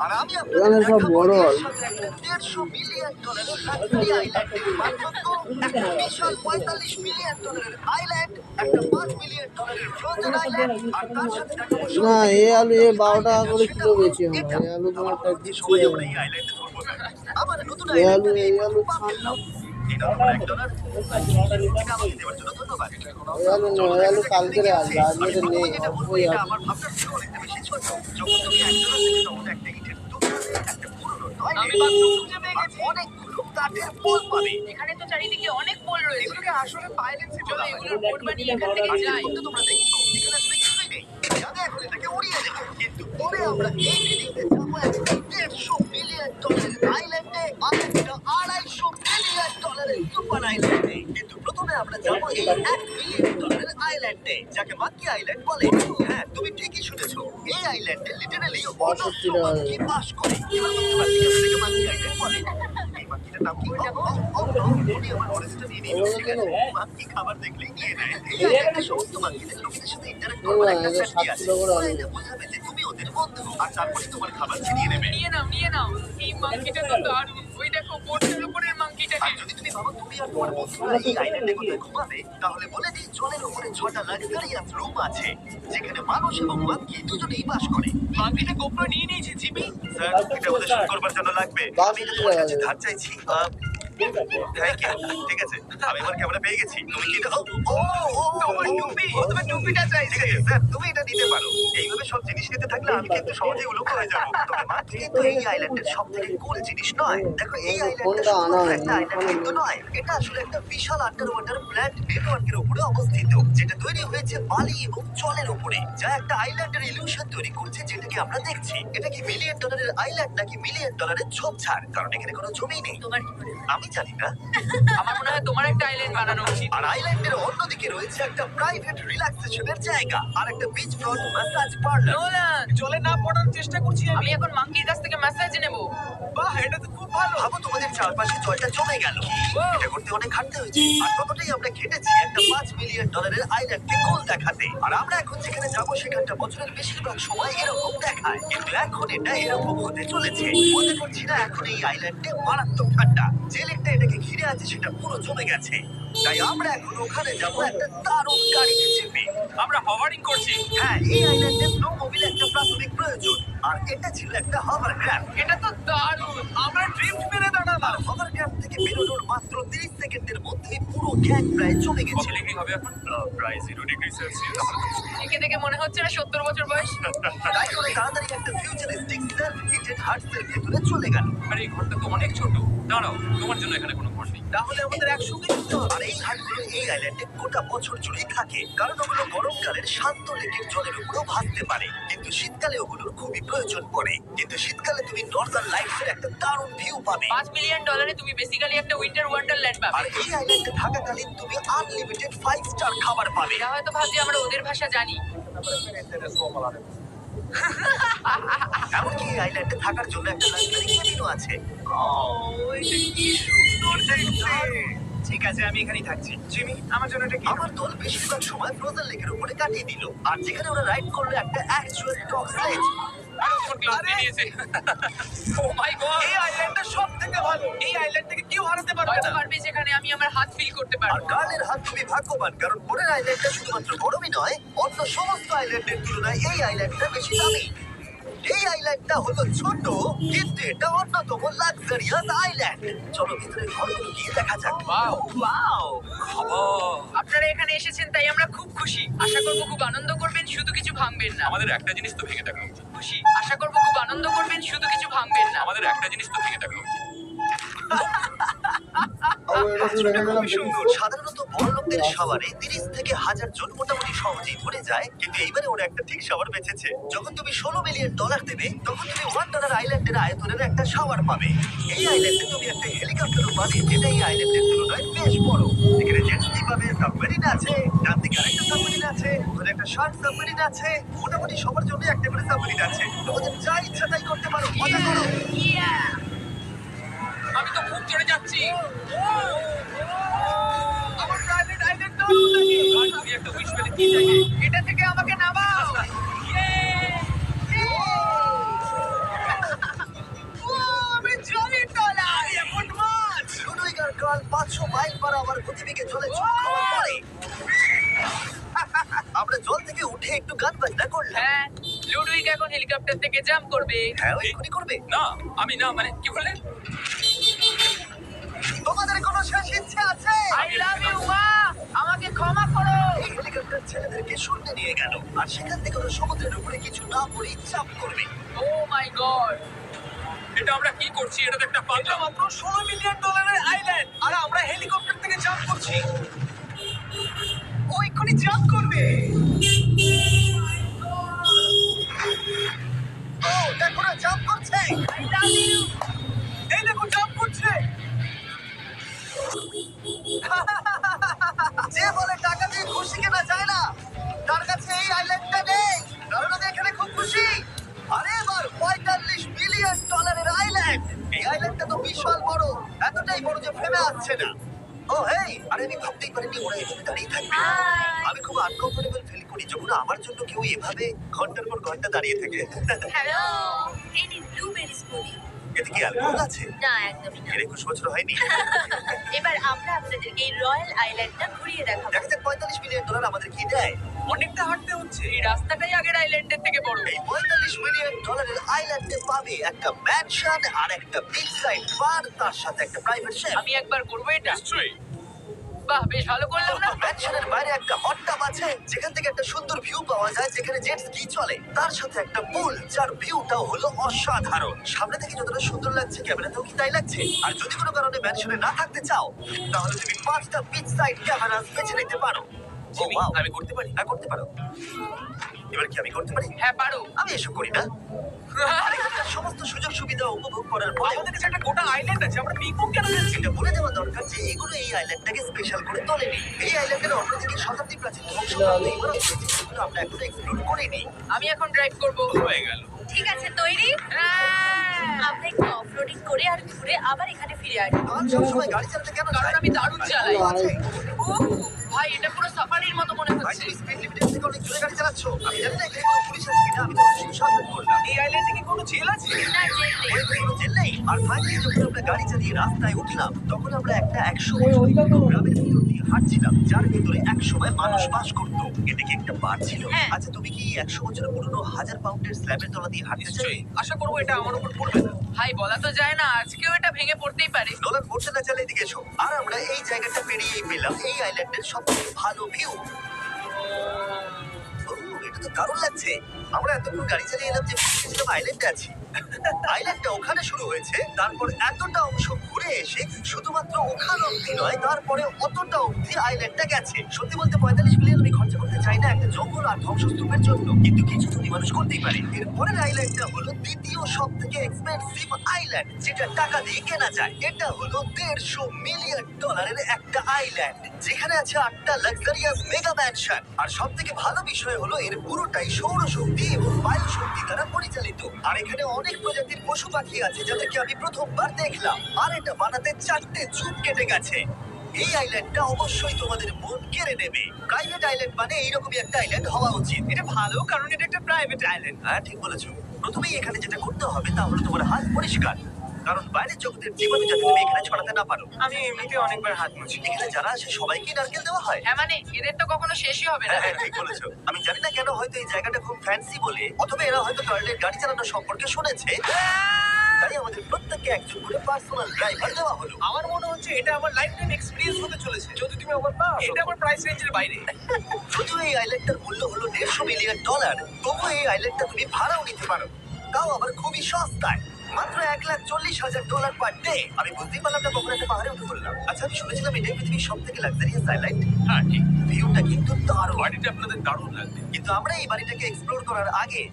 আর আমি এখানে সব বড় $150 মিলিয়ন লাক্সারি আইল্যান্ডে একটা বিশাল $45 মিলিয়ন আইল্যান্ড, একটা $5 মিলিয়ন ফ্রোজেন আইল্যান্ড, আর তার সাথে না এই আলু 12 টাকা করে কিলো বেশি হয়। এই আলু তোমার সবাই আমরা এই আইল্যান্ডে ধরবো না। আমার নতুন এই আলু আইল্যান্ড ছাড়লাম। এটা হলো $1 এটা আমাকে দেওয়ার জন্য ধন্যবাদ। এই আলু কালকে আসবে, আজকে তো নেই। যেটা বলবো ওই এটা আলু আমার ভাবনার থেকে অনেক বেশি ছোট। যখন তুমি $1 থেকে তখন একটা ইটের টুকরো, একটা পুরনো টয়লেট, আমি বাথরুম খুঁজে পেয়ে গেছি। অনেকগুলো কাঠের পোল পাবে। এখানে তো চারিদিকে অনেক পোল রয়েছে। এগুলোকে আসলে পাইরেটস চলো এগুলোর বোট বানিয়ে এখান থেকে আর যাই। যেরকমটা তোমরা দেখছো, এখানে আসলে কিছুই নেই। আমি এখন এটাকে উড়িয়ে দেবো। কিন্তু পরে আমরা এই বিল্ডিংতে যাবো একটা $150 মিলিয়ন আইল্যান্ডে, আর একটা $250 মিলিয়ন সুপার আইল্যান্ডে। কিন্তু প্রথমে আমরা যাবো এই $1 মিলিয়ন আইল্যান্ডে, যাকে মাঙ্কি আইল্যান্ড বলে। হ্যাঁ, তুমি ঠিকই শুনেছো, এই আইল্যান্ডে লিটারালি $65 মাঙ্কি বাস করে। এবার বুঝতে পারছি কেন এটাকে মাঙ্কি আইল্যান্ড বলে। এই মাঙ্কিটার নাম কি? উনি আমার অরিজিনটা নিয়ে নিয়েছে। মাঙ্কি খাবার দেখলেই নিয়ে নেয়। এই আইল্যান্ডে সমস্ত মাঙ্কিদের লোকেদের সাথে ইন্টারঅ্যাক্ট করবার একটা স্ট্র্যাটেজি আছে। ওরা এটা বোঝাবে যে তুমি ওদের বন্ধু, আর তারপরে তোমার খাবার ছিনিয়ে নেবে। নিয়ে নাও নিয়ে নাও। এই মাংকিটা তো দারুণ। ওই দেখো বোটের উপরের মাংকিটাকে। আর যদি তুমি ভাবো তুমি আর তোমার বন্ধুরা এই আইল্যান্ডে কোথায় ঘুমাবে, তাহলে বলে দিই জলের উপরে 6টা লাক্সারিয়াস রুম আছে, যেখানে মানুষ এবং মাঙ্কি দুজনেই বাস করে। মাংকিটা গোপ্রো নিয়ে নিয়েছে জিমি। স্যার, এটা আমাদের শুট করবার জন্য লাগবে। আমি এটা তোমার কাছে ধার চাইছি। Thank you. ঠিক আছে, আমি আমার ক্যামেরা পেয়ে গেছি। তুমি কি এটা? তোমার টুপি। তোমার টুপিটা চাই। ঠিক আছে স্যার, তুমি এটা নিতে পারো। এইভাবে সব জিনিস নিতে থাকলে আমি কিন্তু সহজে উলঙ্গ হয়ে যাবো। তবে মাঙ্কি কিন্তু এই আইল্যান্ডের সবথেকে কুল জিনিস নয়। দেখো, এই আইল্যান্ডটা শুধুমাত্র একটা আইল্যান্ড কিন্তু নয়, এটা আসলে একটা বিশাল আন্ডার ওয়াটার প্ল্যান্ট নেটওয়ার্কের উপরে অবস্থিত, যেটা তৈরি হয়েছে বালি এবং জলের উপরে, যা একটা আইল্যান্ডের ইলিউশন তৈরি করছে, যেটাকে আমরা দেখছি। এটা কি $1 মিলিয়ন আইল্যান্ড নাকি $1 মিলিয়ন ঝোপঝাড়? কারণ এখানে কোনো জমি নেই। তোমার কি মনে হয়? আমি জানি না। আমার মনে হয় তোমার একটা আইল্যান্ড বানানো উচিত। আর আইল্যান্ডের অন্যদিকে রয়েছে একটা প্রাইভেট রিল্যাক্সেশনের জায়গা আর একটা beach front massage parlour. Nolan, জলে না পড়ার চেষ্টা করছি আমি এখন মাংকির কাছ থেকে ম্যাসাজ নেব। বাহ, এটা তো খুব ভালো। ভাবো তোমাদের চারপাশে জলটা জমে গেল। এটা করতে অনেক খাটতে হয়েছে, আর ততটাই আমরা খেটেছি একটা $5 মিলিয়ন আইল্যান্ডকে গোল দেখাতে। আর আমরা এখন যেখানে যাবো সেখানটা বছরের বেশিরভাগ সময় এরকম দেখায়, কিন্তু এখন এটা এরকম হতে চলেছে। মনে করছি না এখন এই আইল্যান্ডে মারাত্মক ঠান্ডা। যে লেকটা এটাকে ঘিরে আছে সেটা পুরো জমে গেছে, তাই আমরা এখন ওখানে যাবো একটা দারুণ গাড়িতে চেপে। আমরা হভারিং করছি। হ্যাঁ, এই আইল্যান্ডে স্নো মোবিল একটা প্রাথমিক প্রয়োজন, আর এটা ছিল একটা হভারক্রাফট। এটা তো দারুণ। আমরা ড্রিফট মেরে দাঁড়ালাম। আর হভারক্রাফট থেকে বেরোনোর মাত্র 30 সেকেন্ডের মধ্যেই পুরো গ্যাং প্রায় জমে গেছে। ডিগ্রি হবে এখন? প্রায় 0 ডিগ্রি সেলসিয়াস। একে দেখে মনে হচ্ছে না 70 বছর বয়স। তাই ওরা তাড়াতাড়ি একটা ফিউচারিস্টিক সেলফ হিটেড হাটসের ভেতরে চলে গেল। আর এই ঘরটা তো অনেক ছোট। দাঁড়াও, তোমার জন্য এখানে কোনো ঘর নেই। তাহলে আমাদের একসঙ্গে যেতে হবে। আর এই হাটগুলো এই আইল্যান্ডে গোটা বছর জুড়েই থাকে, কারণ ওগুলো গরমকালের শান্ত লেকের জলের উপরেও ভাসতে পারে, কিন্তু শীতকালে ওগুলোর খুবই প্রয়োজন পড়ে। কিন্তু শীতকালে তুমি নর্দার্ন লাইটস এর একটা দারুণ ভিউ পাবে। $5 মিলিয়ন তুমি বেসিক্যালি একটা উইন্টার ওয়ান্ডারল্যান্ড আর পাবে। এই আইল্যান্ডে থাকাকালীন তুমি আনলিমিটেড 5 স্টার খাবার পাবে। এরা হয়তো ভাবছে আমরা ওদের ভাষা জানি। এমনকি এই আইল্যান্ডে থাকার জন্য একটা লাক্সারি কেবিনও আছে। ঠিক আছে, আমি এখানেই থাকছি। জিমি, আমার জন্য এটা কি? আমার দল বেশিরভাগ সময় ফ্রোজেন লেকের উপরে কাটিয়ে দিল, আর যেখানে ওরা রাইড করলো একটা অ্যাকচুয়াল টক স্লেজ। তোমার ক্লাস নিয়ে নিয়েছে। ও মাই গড, এই আইল্যান্ডটা সবথেকে ভালো। এই আইল্যান্ড থেকে কেউ হারাতে পারবে হয়তো না। পারবে যেখানে আমি আমার হাত ফিল করতে আর পারবো। কার্লের হাত খুবই ভাগ্যবান, কারণ পরের আইল্যান্ডটা শুধুমাত্র গরমই নয়, অন্য সমস্ত আইল্যান্ডের তুলনায় এই আইল্যান্ডটা বেশি দামি। এই আইল্যান্ডটা হলো ছোট, কিন্তু এটা অন্যতম লাক্সারিয়াস আইল্যান্ড। চলো ভিতরে ঘরগুলো গিয়ে দেখা যাক। ওয়াও! খাবার। আপনারা এখানে এসেছেন তাই আমরা খুব খুশি। আশা করব খুব আনন্দ করবেন, শুধু কিছু ভাঙবেন না। আমাদের একটা জিনিস তো ভেঙে দেখা উচিত। খুশি। আশা করব খুব আনন্দ করবেন, শুধু কিছু ভাঙবেন না। আমাদের একটা জিনিস তো ভেঙে দেখা উচিত। খুবই সুন্দর। সাধারণত বড় লোকদের শাওয়ারে 30 থেকে 1000 জন মোটামুটি সহজেই ধরে যায়, কিন্তু এইবারে ওরা একটা ঠিক শাওয়ার বেঁচেছে। যখন তুমি $16 মিলিয়ন দেবে, তখন তুমি $1 আইল্যান্ডের আয়তনের একটা শাওয়ার পাবে। এই আইল্যান্ডে তুমি একটা হেলিকপ্টারও পাবে, যেটা এই আইল্যান্ডের তুলনায় বেশ বড়। এখানে জেট স্কি পাবে, সাবমেরিন আছে, ডান দিকে আরেকটা সাবমেরিন আছে, ওখানে একটা শার্ক সাবমেরিন আছে। মোটামুটি সবার জন্য একটা করে সাবমেরিন আছে। তোমাদের যা ইচ্ছা তাই করতে পারো, মজা করো। আমি তো খুব চড়ে যাচ্ছি। আমার প্রাইভেট আইল্যান্ড দাও নাকি? এটা থেকে আমাকে নামাও। আমি জলের তলায়। এখন মাছ। লুডুইক আর কার্ল 500 মাইল পার আওয়ার গতিবেগে জলে চুপ খাওয়ার পরে আমরা জল থেকে উঠে একটু গান বাজনা করলাম। হ্যাঁ, লুডুইক এখন হেলিকপ্টার থেকে জাম্প করবে। হ্যাঁ ওই এক্ষুনি করবে। না, আমি না, মানে কি বললেন? তোমাদের কোনো শেষ ইচ্ছে আছে? আই লাভ ইউ মা, আমাকে ক্ষমা করো। এই হেলিকপ্টার ছেলেদেরকে শূন্যে নিয়ে গেল আর সেখান থেকে ওরা সমুদ্রের উপরে কিছু না পড়েই চাপ করবে। ও মাই গড, এটা আমরা কি করছি? এটা তো একটা পাগলা। মাত্র $16 মিলিয়ন আইল্যান্ড, আর আমরা হেলিকপ্টার থেকে জাম্প করছি। ও এক্ষুনি জাম্প করবে। ও দেখো না জাম্প করছে। I love you. এই দেখো, জাম্প করছে। যে বলে টাকা দিয়ে খুশি কেনা যায় না, তার কাছে এই আইল্যান্ডটা নেই, কারণ আমি এখানে খুব খুশি। আরে এবার $45 মিলিয়ন আইল্যান্ড। এই আইল্যান্ডটা তো বিশাল বড়, এতটাই বড় যে ফেমে আসছে না। ও হেই, আরে আমি ভাবতেই পারিনি ওরা এভাবে দাঁড়িয়ে থাকবে। আমি খুব আনকমফোর্টেবল ফিল করি যখন আমার জন্য কেউ এভাবে ঘন্টার পর ঘন্টা দাঁড়িয়ে থাকে। হ্যালো, এই নিন ব্লুবেরি স্মুদি। এতে কি অ্যালকোহল আছে? না, একদমই না। এর 21 বছর হয়নি। এবার আমরা আপনাদেরকে এই রয়্যাল আইল্যান্ডটা ঘুরিয়ে দেখাবো। দেখা যাক $45 মিলিয়ন আমাদের কি দেয়। অনেকটা হাঁটতে হচ্ছে। এই রাস্তাটাই আগের আইল্যান্ডের থেকে বড়। এই $45 মিলিয়ন আইল্যান্ডে পাবে একটা ম্যানশন আর একটা বিচ সাইড বার, তার সাথে একটা প্রাইভেট শেফ। আমি একবার করবো এটা। নিশ্চয়ই। বাহ, বেশ ভালো করলাম না? ম্যানশনের বাইরে একটা হট টাব আছে যেখান থেকে একটা সুন্দর ভিউ পাওয়া যায়, যেখানে জেট স্কি চলে, তার সাথে একটা পুল যার ভিউটাও হলো অসাধারণ। সামনে থেকে যতটা সুন্দর লাগছে ক্যামেরাতেও কি তাই লাগছে। আর যদি কোনো কারণে ম্যানশনে না থাকতে চাও তাহলে তুমি 5টা বিচ সাইড ক্যামেরা বেছে নিতে পারো। ও জিমি, wow, আমি করতে পারি? হ্যাঁ করতে পারো। এবার কি আমি করতে পারি? হ্যাঁ, পারো। আমি এসব করি না। আর এখানকার সমস্ত সুযোগ সুবিধা উপভোগ করার পরে আমাদের কাছে একটা গোটা আইল্যান্ড আছে, আমরা পিকনিক কেন যাচ্ছি? এটা বলে দেওয়া দরকার যে এগুলো এই আইল্যান্ডটাকে স্পেশাল করে তোলেনি। এই আইল্যান্ডের অন্যদিকে শতাব্দী প্রাচীন ধ্বংসপ্রাপ্ত ইমারত রয়েছে যেগুলো আমরা এখনো এক্সপ্লোর করিনি। আমি এখন ড্রাইভ করবো। হয়ে গেল। ঠিক আছে, তৈরি? হ্যাঁ। আমরা একটু অফরোডিং করে আর ঘুরে আবার এখানে ফিরে আসবো। কাল সবসময় গাড়ি চালাতে কেন কারণ যায়? আমি দারুণ চালাই। আরে, উহ, ভাই এটা পুরো সাফারির মতো মনে ভাই, হচ্ছে। তুমি স্পিড লিমিটের থেকে অনেক জোরে গাড়ি চালাচ্ছ। আমি জানি না এখানে কোনো পুলিশ আছে কিনা, আমি তো শুধু সাবধান করলাম। এই আইল্যান্ডে কি কোনো জেল আছে? না, জেল নেই। ওই কোনো জেল নেই। আর ফাইনালি যখন আমরা গাড়ি চালিয়ে রাস্তায় উঠলাম তখন আমরা একটা 100 ওই বছর ওইটা তো। পুরনো গ্রামের ভিতর দিয়ে হাঁটছিলাম, যার ভেতরে একসময় মানুষ বাস করতো। এটা কি একটা বার ছিল? হ্যাঁ। আচ্ছা, তুমি কি 100 বছরের পুরনো 1000 পাউন্ডের স্ল্যাবের তলা দিয়ে হাঁটতে চাই? নিশ্চয়ই। আশা করবো এটা আমার উপর পড়বে না। ভাই বলা তো যায় না, আজকেও এটা ভেঙে পড়তেই পারে। নোলান পড়তে না চাইলে এদিকে এসো। আর আমরা এই জায়গাটা পেরিয়েই পেলাম এই আইল্যান্ডের সবথেকে ভালো ভিউ। এটা তো দারুণ লাগছে। আমরা এতক্ষণ গাড়ি চালিয়ে এলাম যে ভেবেছিলাম আইল্যান্ডে আছি। আইল্যান্ডটা ওখানে শুরু হয়েছে, তারপর এতটা অংশ ঘুরে এসে শুধুমাত্র ওখানে অব্দি নয়, তারপরে অতটা অব্দি আইল্যান্ডটা গেছে। সত্যি বলতে 45 মিলিয়ন আমি খরচা করতে চাই না একটা জঙ্গল আর ধ্বংসস্তূপের জন্য, কিন্তু কিছু যদি মানুষ করতেই পারে। এরপরের আইল্যান্ডটা হলো দ্বিতীয় সব থেকে এক্সপেন্সিভ আইল্যান্ড, যেটা টাকা দিয়ে কেনা যায়। এটা হলো $150 মিলিয়ন একটা আইল্যান্ড, যেখানে আছে 8টা লাক্সারিয়াস মেগা ম্যানশন। আর সব থেকে ভালো বিষয় হলো এর পুরোটাই সৌরশক্তি এবং বায়ু শক্তি দ্বারা পরিচালিত। আর এখানে অনেক প্রজাতির পশু পাখি আছে যাদেরকে আমি প্রথমবার দেখলাম। আর এটা বানাতে 4টে যুগ কেটে গেছে। এই আইল্যান্ডটা অবশ্যই তোমাদের মন কেড়ে নেবে। প্রাইভেট আইল্যান্ড মানে এইরকমই একটা আইল্যান্ড হওয়া উচিত। এটা ভালো, কারণ এটা একটা প্রাইভেট আইল্যান্ড। হ্যাঁ, ঠিক বলেছো। প্রথমেই এখানে যেটা করতে হবে তা হলো তোমার হাত পরিষ্কার, কারণ বাইরের জগতের জীবাণু যাতে তুমি এখানে ছড়াতে না পারো। আমি এমনিতে অনেকবার হাত মুছি। এখানে যারা আসে সবাইকে নারকেল দেওয়া হয়। হ্যাঁ মানে এদের তো কখনো শেষই হবে না। হ্যাঁ, ঠিক বলেছো। আমি জানি না কেন, হয়তো এই জায়গাটা খুব ফ্যান্সি বলে, অথবা এরা হয়তো টয়লেট গাড়ি চালানো সম্পর্কে শুনেছে, তাই আমাদের প্রত্যেককে একজন করে পার্সোনাল ড্রাইভার দেওয়া হলো। আমার মনে হচ্ছে এটা আমার লাইফ টাইম এক্সপেরিয়েন্স হতে চলেছে। যদি তুমি আমার না, এটা আমার প্রাইস রেঞ্জের বাইরে। যদিও এই আইল্যান্ডটার মূল্য হলো $150 মিলিয়ন, তবুও এই আইল্যান্ডটা তুমি ভাড়াও নিতে পারো, তাও আবার খুবই সস্তায়, মাত্র $1,40,000 পার ডে। আমি বুঝতেই পারলাম না কখন একটা পাহাড়ে উঠে পড়লাম। আচ্ছা, আমি শুনেছিলাম এটাই পৃথিবীর সব থেকে লাক্সারিয়াস আইল্যান্ড। হ্যাঁ ঠিক। ভিউটা কিন্তু দারুণ। বাড়িটা আপনাদের দারুণ লাগবে। কিন্তু আমরা এই বাড়িটাকে এক্সপ্লোর করার আগে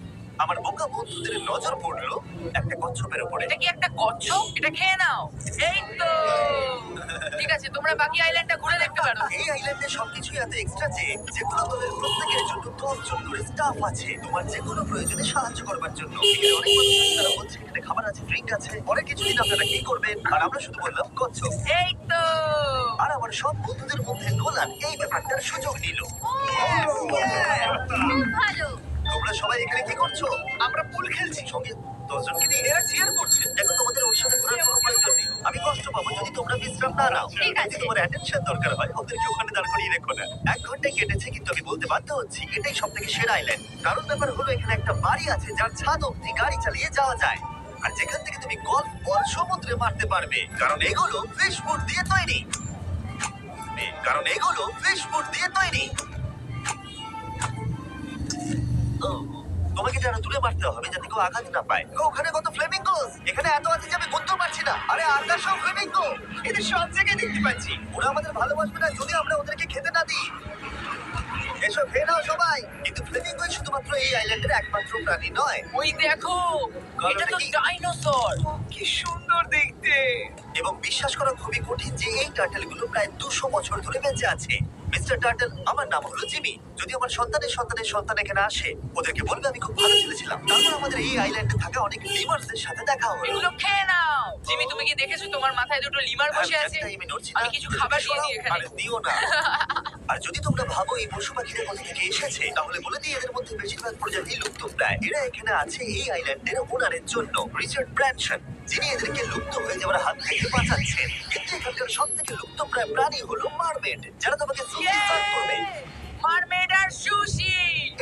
আমার বোকা বন্ধুদের নজর পড়লো একটা কচ্ছপের উপরে। এটা কি একটা কচ্ছপ? এটা খেয়ে নাও। এই তো ঠিক আছে, তোমরা বাকি আইল্যান্ডটা ঘুরে দেখতে পারো। এই আইল্যান্ডে সবকিছুই এত এক্সট্রা যে যেগুলো তোদের প্রত্যেকের জন্য 10 জন করে স্টাফ আছে তোমার যে কোনো প্রয়োজনে সাহায্য করবার জন্য। এখানে অনেক মানুষ আছে তারা বলছে এখানে খাবার আছে, ড্রিঙ্ক আছে, পরে কিছুদিন আপনারা কি করবেন, আর আমরা শুধু বললাম কচ্ছপ। এই তো আর আমার সব বন্ধুদের মধ্যে নোলান এই ব্যাপারটার সুযোগ নিল। খুব ভালো। তোমরা সবাই এখানে কি করছো? আমরা পুল খেলছি। সঙ্গে 10 জনকে নিয়ে এরা চিয়ার করছে। দেখো তোমাদের ওর সাথে ঘোরার কোনো প্রয়োজন নেই। আমি কষ্ট পাবো যদি তোমরা বিশ্রাম না নাও। ঠিক আছে। যদি তোমার অ্যাটেনশন দরকার হয় ওদেরকে ওখানে দাঁড় করিয়ে রেখো না। 1 ঘন্টা কেটেছে কিন্তু আমি বলতে বাধ্য হচ্ছি এটাই সবথেকে সেরা আইল্যান্ড। কারণ ব্যাপার হলো এখানে একটা বাড়ি আছে যার ছাদ অব্দি গাড়ি চালিয়ে যাওয়া যায়। আর যেখান থেকে তুমি গল্ফ বল সমুদ্রে মারতে পারবে। কারণ এগুলো ফিশ ফুড দিয়ে তৈরি। ও, তোমাকে এটা আরো দূরে মারতে হবে যাতে কেউ আঘাত না পায়। ওখানে কত ফ্লেমিঙ্গোস! এখানে এত আছে যে আমি গুনতেও পারছি না। আরে আকাশও ফ্লেমিঙ্গো! এদের সব জায়গায় দেখতে পাচ্ছি। ওরা আমাদের ভালোবাসবে না যদি আমরা ওদেরকে খেতে না দিই। এসো খেয়ে নাও সবাই। কিন্তু ফ্লেমিঙ্গোই শুধুমাত্র এই আইল্যান্ডের একমাত্র প্রাণী নয়। ওই দেখো, এটা তো কি? ডাইনোসর। কি সুন্দর দেখতে। এবং বিশ্বাস করা খুবই কঠিন যে এই টার্টেলগুলো প্রায় 200 বছর ধরে বেঁচে আছে। মিস্টার টার্টেল, আমার নাম হলো জিমি। যদি আমার সন্তানের সন্তানের সন্তান এখানে আসে ওদেরকে বলবে আমি খুব ভালো ছেলে ছিলাম। তারপর আমাদের এই আইল্যান্ডে থাকা অনেক লিমার্সদের সাথে দেখা হলো। এগুলো খেয়ে নাও। জিমি, তুমি কি দেখেছো তোমার মাথায় দুটো লিমার বসে আছে? আমি নড়ছি আমি না। কিছু খাবার দিয়ে দিই এখানে। আরে দিও না। আর যদি তোমরা ভাবো এই পশু পাখিরা কোথা থেকে এসেছে তাহলে বলে দিই এদের মধ্যে বেশিরভাগ প্রজাতি লুপ্তপ্রায়। এরা এখানে আছে এই আইল্যান্ডের ওনারের জন্য, রিচার্ড ব্র্যানসন, যিনি এদেরকে লুপ্ত হয়ে যাওয়ার হাত থেকে বাঁচাচ্ছেন। কিন্তু এখানকার সব থেকে লুপ্তপ্রায় প্রাণী হলো মারমেড, যারা তোমাকে সুশি সার্ভ করবে। মারমেড আর সুশি।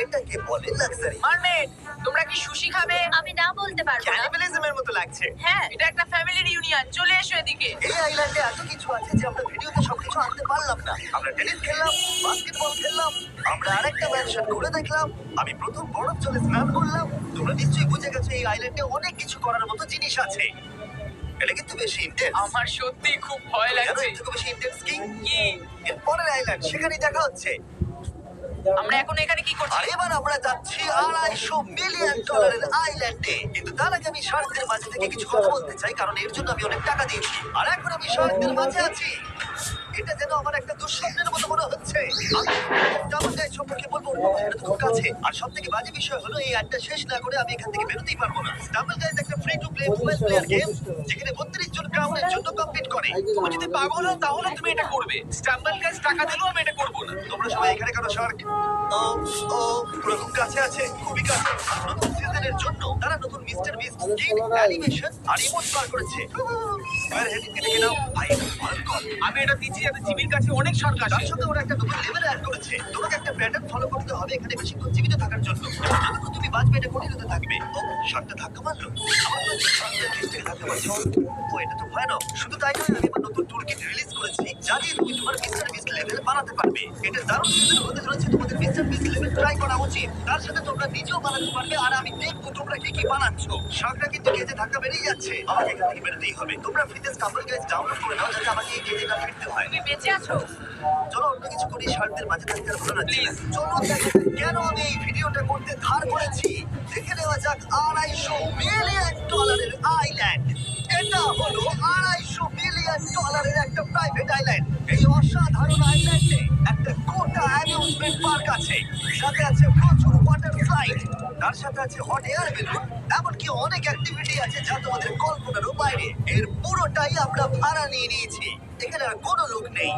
এটাকে বলে লাক্সারি। মারমেড, তোমরা কি সুশি খাবে? আমি না বলতে পারবো না। ক্যানিবালিজমের মতো লাগছে। হ্যাঁ, এটা একটা ফ্যামিলি রিউনিয়ন। চলে এসো এদিকে। এই আইল্যান্ডে এত কিছু আছে যে আমরা ভিডিওতে সবকিছু আনতে পারলাম না। আমরা টেনিস খেললাম, বাস্কেটবল খেললাম, আমরা আরেকটা ম্যানশন ঘুরে দেখলাম, আমি প্রথম বরফ জলে স্নান করলাম। তোমরা নিশ্চয়ই বুঝে গেছো এই আইল্যান্ডে অনেক কিছু করার মতো জিনিস আছে। এটা কিন্তু বেশি ইন্টেন্স। আমার সত্যি খুব ভয় জানো লাগছে। এর থেকে বেশি ইন্টেন্স কি? কি? এর পরের আইল্যান্ড, সেখানেই দেখা হচ্ছে। আমরা এখন এখানে কি করছি? আর এবার আমরা যাচ্ছি $250 মিলিয়ন আইল্যান্ডে। কিন্তু তার আগে আমি শার্কদের মাঝে থেকে কিছু কথা বলতে চাই, কারণ এর জন্য আমি অনেক টাকা দিয়েছি। আর এখন আমি শার্কদের মাঝে আছি। এটা যেন আমার একটা দুঃস্বপ্নের মতো মনে হচ্ছে। আমি আমাদের সম্পর্কে বলবো, এটা তো খুব কাছে। আর সব থেকে বাজে বিষয় হলো এই অ্যাডটা শেষ না করে আমি এখান থেকে বেরোতেই পারবো না। স্টাম্বল গাইজ একটা free to play mobile player game যেখানে 32 জন ক্রাউনের জন্য কম্পিট করে। তুমি যদি পাগল হও তাহলে তুমি এটা করবে। স্টাম্বল গাইজ টাকা দিলেও আমি এটা করবো না। তোমরা সবাই এখানে কেন শার্ক? ও পুরো খুব কাছে আছে, খুবই কাছে। নতুন সিজনের জন্য তারা নতুন মিস্টার বিস্ট স্কিন, অ্যানিমেশন আর ইমোট বার করেছে। এবার হেডিং দেখে নাও ভাই, এটা ভয়ঙ্কর। আমি এটা দিচ্ছি যাতে জিমির কাছে অনেক শার্ক তার আসে। সঙ্গে ওরা একটা নতুন লেভেল অ্যাড করেছে। তোমাকে একটা প্যাটার্ন ফলো করতে হবে এখানে বেশিক্ষণ জীবিত থাকার জন্য। যতক্ষণ তুমি বাঁচবে এটা কঠিন হতে থাকবে। ও শার্কটা ধাক্কা মারলো। আমার মনে হচ্ছে শার্কটা ঠিক থেকে ধাক্কা মারছে। ও এটা তো ভয়ানক। শুধু তাই নয়, আমি আমার নতুন টুলকিট রিলিজ করেছি যা দিয়ে তুমি তোমার মিস্টার বিস্ট লেভেল বানাতে পারবে। এটা দারুণ সিজন হতে চলেছে, তোমাদের মিস্টার বিস্ট লেভেল ট্রাই করা উচিত। তার সাথে তোমরা নিজেও বানাতে পারবে আর আমি দেখবো তোমরা কি কি বানাচ্ছ। শার্কটা কিন্তু কেজে ধাক্কা বেরিয়ে যাচ্ছে। আমাকে এখান থেকে বেরোতেই হবে। তোমরা ফ্রিতে স্টাম্বল গাইজ ডাউনলোড করে নাও যাতে আমাকে এই কেজে না ফিরতে হয়। তুমি বেঁচে আছো? চলো অন্য কিছু করি, শার্কদের মাঝে থাকতে আর ভালো লাগছে না। চলো দেখা যাক কেন আমি এই ভিডিওটা করতে ধার করেছি। দেখে নেওয়া যাক $250 মিলিয়ন আইল্যান্ড। এটা হলো $250 মিলিয়ন একটা প্রাইভেট আইল্যান্ড। এই অসাধারণ আইল্যান্ডে একটা গোটা অ্যামিউজমেন্ট পার্ক আছে, সাথে আছে প্রচুর ওয়াটার স্লাইড, তার সাথে আছে হট এয়ার বেলুন, এমনকি অনেক অ্যাক্টিভিটি আছে যা তোমাদের কল্পনারও বাইরে। এর পুরোটাই আমরা ভাড়া নিয়ে নিয়েছি। এখানে আর কোনো লোক নেই।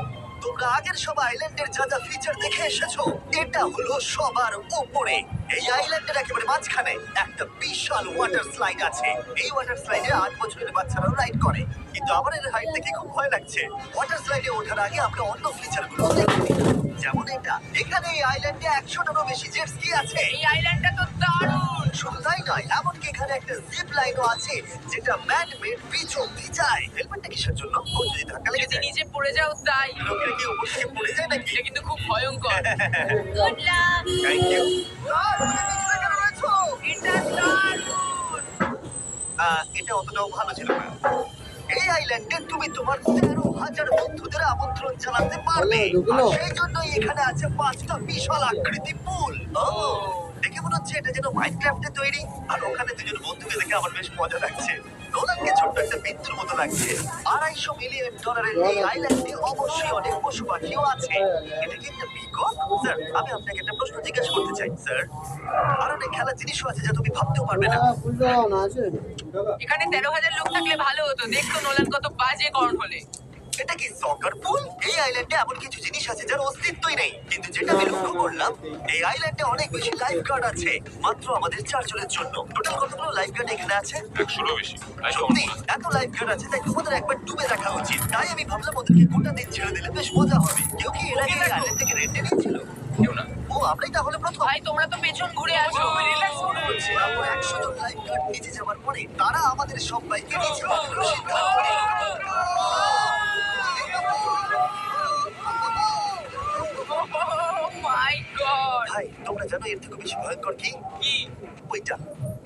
তোমরা আগের সব আইল্যান্ডের যা যা ফিচার দেখে এসেছো, এটা হলো সবার উপরে। এই আইল্যান্ডের একেবারে মাঝখানে একটা বিশাল ওয়াটার স্লাইড আছে। এই ওয়াটার স্লাইডে 8 বছরের বাচ্চারাও রাইড করে। কিন্তু আমার এর হাইট দেখে খুব ভয় লাগছে। ওয়াটার স্লাইডে ওঠার আগে আমরা অন্য ফিচারগুলো দেখি, যেমন এটা। এখানে এই আইল্যান্ডে 100টারও বেশি জেট স্কি আছে। এই আইল্যান্ডটা তো দারুণ। শুধু তাই নয়, এমনকি এখানে একটা জিপ লাইনও আছে যেটা ম্যান মেড পিচ অব্দি যায়। হেলমেটটা কিসের জন্য? ও যদি ধাক্কা লেগে যদি যায়, নিচে পড়ে যাও তাই। লোকেরা কি ওপর থেকে পড়ে যায় নাকি? এটা কিন্তু খুব ভয়ঙ্কর। Good luck. Thank you. তুমি পিছনে কেন রয়েছো? এটা দারুণ। এটা অতটাও ভালো ছিল না। এই আইল্যান্ডে তুমি তোমার 13,000 বন্ধুদের আমন্ত্রণ জানাতে পারবে। ঢুকলো। আর সেই জন্যই এখানে আছে 5টা বিশাল আকৃতি পুল। দেখে মনে হচ্ছে এটা যেন মাইনক্রাফটে তৈরি। আর ওখানে দুজন বন্ধুকে দেখে আমার বেশ মজা লাগছে। নোলানকে ছোট্ট একটা বিন্দুর মতো লাগছে। $250 মিলিয়ন এই আইল্যান্ডে অবশ্যই অনেক পশু পাখিও আছে। এটা কি একটা পিকক? স্যার, আমি আপনাকে একটা প্রশ্ন জিজ্ঞাসা করতে চাই স্যার। আর অনেক খেলার জিনিসও আছে যা তুমি ভাবতেও পারবে না। ফুল দাও না আছে। এখানে 13,000 লোক থাকলে ভালো হতো। দেখতো নোলান কত বাজে কর্ন হলে। এটা কি সকার পুল? এই আইল্যান্ডে এমন কিছু জিনিস আছে যার অস্তিত্বই নেই। কিন্তু যেটা আমি লক্ষ্য করলাম, এই আইল্যান্ডে অনেক বেশি লাইফ গার্ড আছে, মাত্র আমাদের 4 জনের জন্য। টোটাল কতগুলো লাইফ গার্ড এখানে আছে? 100 বেশি। সত্যি এত লাইফ গার্ড আছে, তাই তোমাদের একবার ডুবে দেখা উচিত। তাই আমি ভাবলাম ওদেরকে গোটা দিন ছেড়ে দিলে বেশ মজা হবে। কেউ কি এর আগে এই আইল্যান্ড থেকে রেন্টে নিয়েছিল? কেউ না। ও, আমরাই তাহলে প্রথম। ভাই তোমরা তো পেছন ঘুরে আসো। রিল্যাক্স মনে হচ্ছে। তারপর 100 জন লাইফ গার্ড নিচে যাওয়ার পরে তারা আমাদের সবাইকে নিচে নামানোর সিদ্ধান্ত নিল। মাই গড, ভাই, তোমরা জানো এর থেকে বেশি ভয়ঙ্কর কি? কি ওইটা।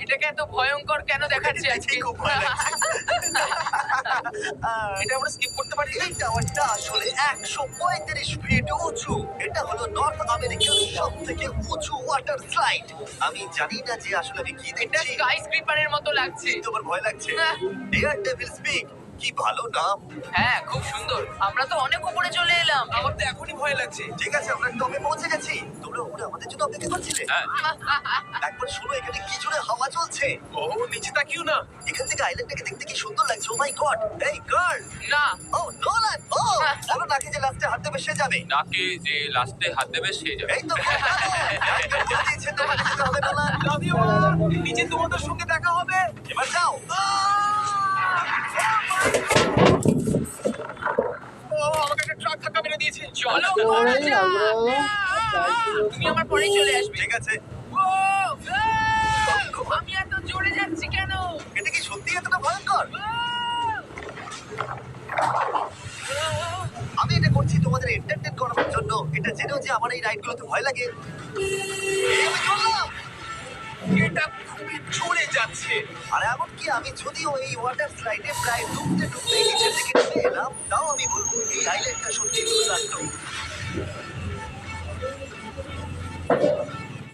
এটাকে এত ভয়ঙ্কর কেন দেখাচ্ছে আজকে? খুব ভয় লাগছে। এটা আমরা স্কিপ করতে পারি। এই টাওয়ারটা আসলে 135 ফিট উঁচু। এটা হলো নর্থ আমেরিকার সব থেকে উঁচু ওয়াটার স্লাইড। আমি জানি না যে আসলে আমি কি এটা দেখছি। স্কাই স্ক্রিপারের মতো লাগছে। তোমার ভয় লাগছে? না। ডেয়ার ডেভিল স্পিক, কি ভালো নাম। হ্যাঁ, খুব সুন্দর। আমরা তো অনেক উপরে চলে এলাম। আমার তো এখনই ভয় লাগছে। ঠিক আছে, আমরা টপে পৌঁছে গেছি। তোমরা উপরে আমাদের জন্য অপেক্ষা করছিলে? হ্যাঁ। একবার শুনো, এখানে কি জোরে হাওয়া চলছে। ও নিচে তাকিও না। এখান থেকে আইল্যান্ডটাকে দেখতে কি সুন্দর লাগছে। ও মাই গড, এই গার্ল। না, ও নোলান, ও বলো নাকি যে লাস্টে হাত দেবে সে যাবে। নাকে যে লাস্টে হাত দেবে সে যাবে। এই তো খুব ভালো। একদম বলে দিয়েছে, তোমাকে যেতে হবে নোলান। Love you. নিচে তোমাদের সঙ্গে দেখা হবে। এবার যাও। ও আমাকে একটা ট্রাক ধাক্কা মেরে দিয়েছে। চলো ওরে, মারা যাক। আমরা তুমি আমার পরেই চলে আসবে। ঠিক আছে, ও, আমি এত জোরে যাচ্ছি কেন? এটা কি সত্যি এতটা ভয়ঙ্কর? আমি এটা করছি তোমাদের এন্টারটেইন করার জন্য। এটা জেনেও যে আমার এই রাইডগুলোতে ভয় লাগে। এই আমি চললাম। এটা খুবই জোরে যাচ্ছে। আর এমনকি আমি যদিও এই ওয়াটার স্লাইডে প্রায় ডুবতে ডুবতে নিচের দিকে নেমে এলাম, তাও আমি বলবো এই আইল্যান্ডটা সত্যি দুর্দান্ত।